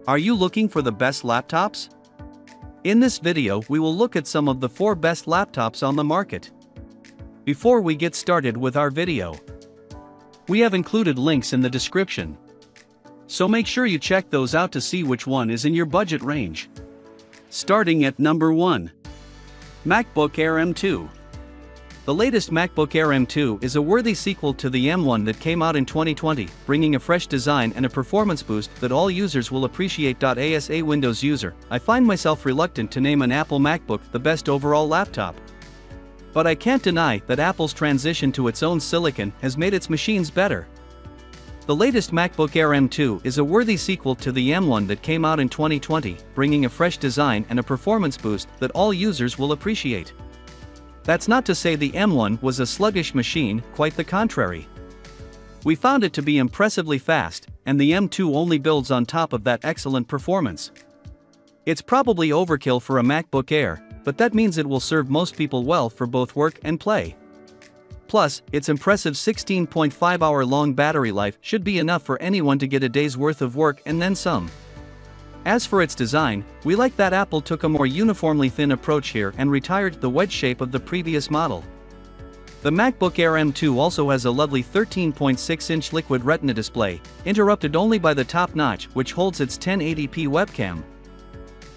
Are you looking for the best laptops? In this video, we will look at some of the 4 best laptops on the market. Before we get started with our video, we have included links in the description, so make sure you check those out to see which one is in your budget range. Starting at number 1. MacBook Air M2. The latest MacBook Air M2 is a worthy sequel to the M1 that came out in 2020, bringing a fresh design and a performance boost that all users will appreciate. As a Windows user, I find myself reluctant to name an Apple MacBook the best overall laptop. But I can't deny that Apple's transition to its own silicon has made its machines better. The latest MacBook Air M2 is a worthy sequel to the M1 that came out in 2020, bringing a fresh design and a performance boost that all users will appreciate. That's not to say the M1 was a sluggish machine, quite the contrary. We found it to be impressively fast, and the M2 only builds on top of that excellent performance. It's probably overkill for a MacBook Air, but that means it will serve most people well for both work and play. Plus, its impressive 16.5-hour-long battery life should be enough for anyone to get a day's worth of work and then some. As for its design, we like that Apple took a more uniformly thin approach here and retired the wedge shape of the previous model. The MacBook Air M2 also has a lovely 13.6-inch Liquid Retina display, interrupted only by the top notch which holds its 1080p webcam.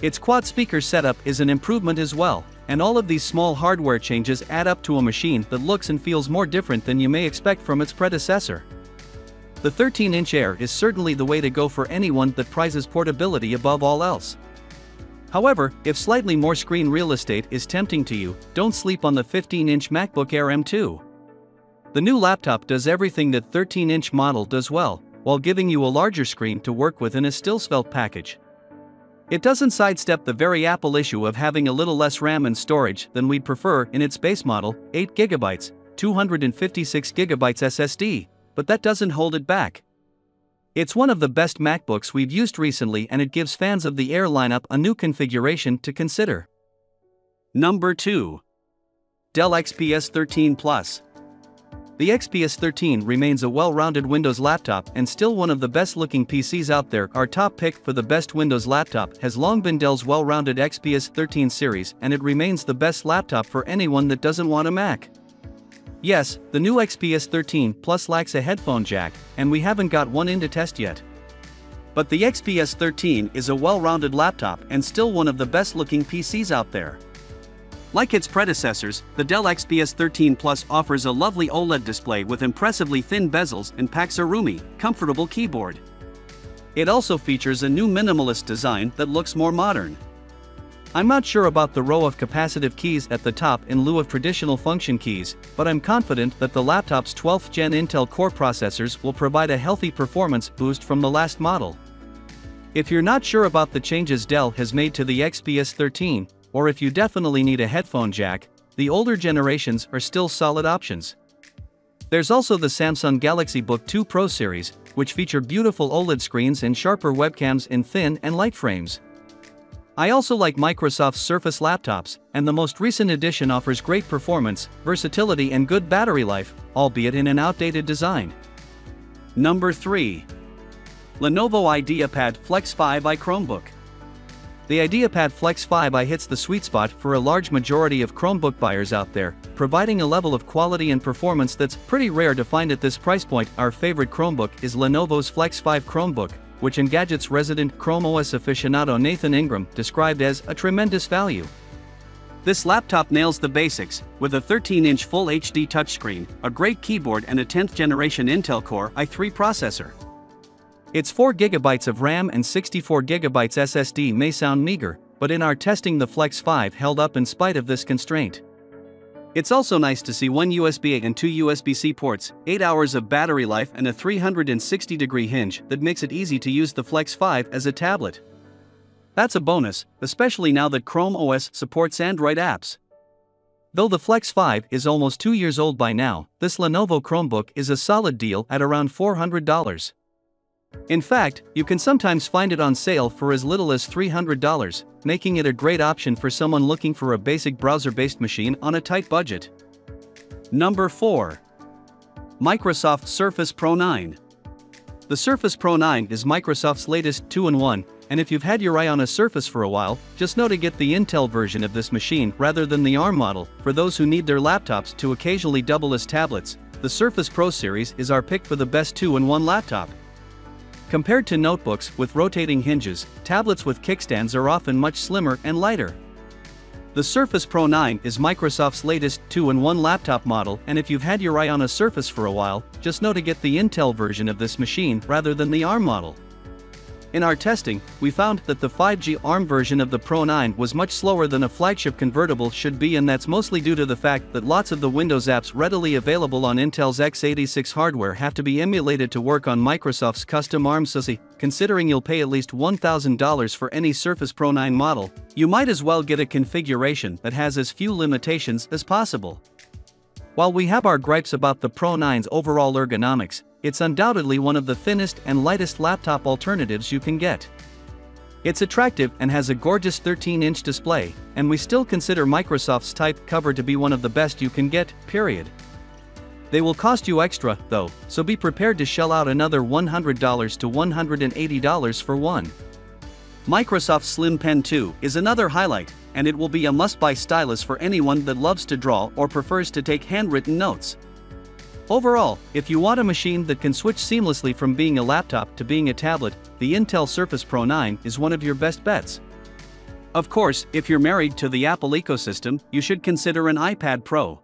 Its quad speaker setup is an improvement as well, and all of these small hardware changes add up to a machine that looks and feels more different than you may expect from its predecessor. The 13-inch Air is certainly the way to go for anyone that prizes portability above all else. However, if slightly more screen real estate is tempting to you, don't sleep on the 15-inch MacBook Air M2. The new laptop does everything that 13-inch model does well, while giving you a larger screen to work with in a still svelte package. It doesn't sidestep the very Apple issue of having a little less RAM and storage than we'd prefer in its base model, 8GB, 256GB SSD. But that doesn't hold it back. It's one of the best MacBooks we've used recently, and it gives fans of the Air lineup a new configuration to consider. Number 2. Dell XPS 13 Plus. The XPS 13 remains a well-rounded Windows laptop and still one of the best-looking PCs out there. Our top pick for the best Windows laptop has long been Dell's well-rounded XPS 13 series, and it remains the best laptop for anyone that doesn't want a Mac. Yes, the new XPS 13 Plus lacks a headphone jack, and we haven't got one in to test yet. But the XPS 13 is a well-rounded laptop and still one of the best-looking PCs out there. Like its predecessors, the Dell XPS 13 Plus offers a lovely OLED display with impressively thin bezels and packs a roomy, comfortable keyboard. It also features a new minimalist design that looks more modern. I'm not sure about the row of capacitive keys at the top in lieu of traditional function keys, but I'm confident that the laptop's 12th Gen Intel Core processors will provide a healthy performance boost from the last model. If you're not sure about the changes Dell has made to the XPS 13, or if you definitely need a headphone jack, the older generations are still solid options. There's also the Samsung Galaxy Book 2 Pro series, which feature beautiful OLED screens and sharper webcams in thin and light frames. I also like Microsoft's Surface laptops, and the most recent edition offers great performance, versatility and good battery life, albeit in an outdated design. Number 3. Lenovo IdeaPad Flex 5i Chromebook. The IdeaPad Flex 5i hits the sweet spot for a large majority of Chromebook buyers out there, providing a level of quality and performance that's pretty rare to find at this price point. Our favorite Chromebook is Lenovo's Flex 5 Chromebook, which Engadget's resident Chrome OS aficionado Nathan Ingram described as a tremendous value. This laptop nails the basics, with a 13-inch Full HD touchscreen, a great keyboard and a 10th generation Intel Core i3 processor. Its 4GB of RAM and 64GB SSD may sound meager, but in our testing the Flex 5 held up in spite of this constraint. It's also nice to see 1 USB-A and 2 USB-C ports, 8 hours of battery life and a 360-degree hinge that makes it easy to use the Flex 5 as a tablet. That's a bonus, especially now that Chrome OS supports Android apps. Though the Flex 5 is almost 2 years old by now, this Lenovo Chromebook is a solid deal at around $400. In fact, you can sometimes find it on sale for as little as $300, making it a great option for someone looking for a basic browser-based machine on a tight budget. Number 4. Microsoft Surface Pro 9. The Surface Pro 9 is Microsoft's latest 2-in-1, and if you've had your eye on a Surface for a while, just know to get the Intel version of this machine rather than the ARM model. For those who need their laptops to occasionally double as tablets, the Surface Pro series is our pick for the best 2-in-1 laptop. Compared to notebooks with rotating hinges, tablets with kickstands are often much slimmer and lighter. The Surface Pro 9 is Microsoft's latest 2-in-1 laptop model, and if you've had your eye on a Surface for a while, just know to get the Intel version of this machine rather than the ARM model. In our testing, we found that the 5G ARM version of the Pro 9 was much slower than a flagship convertible should be, and that's mostly due to the fact that lots of the Windows apps readily available on Intel's x86 hardware have to be emulated to work on Microsoft's custom ARM SoC. Considering you'll pay at least $1,000 for any Surface Pro 9 model, you might as well get a configuration that has as few limitations as possible. While we have our gripes about the Pro 9's overall ergonomics, it's undoubtedly one of the thinnest and lightest laptop alternatives you can get. It's attractive and has a gorgeous 13-inch display, and we still consider Microsoft's Type cover to be one of the best you can get, period. They will cost you extra, though, so be prepared to shell out another $100 to $180 for one. Microsoft's Slim Pen 2 is another highlight, and it will be a must-buy stylus for anyone that loves to draw or prefers to take handwritten notes. Overall, if you want a machine that can switch seamlessly from being a laptop to being a tablet, the Intel Surface Pro 9 is one of your best bets. Of course, if you're married to the Apple ecosystem, you should consider an iPad Pro.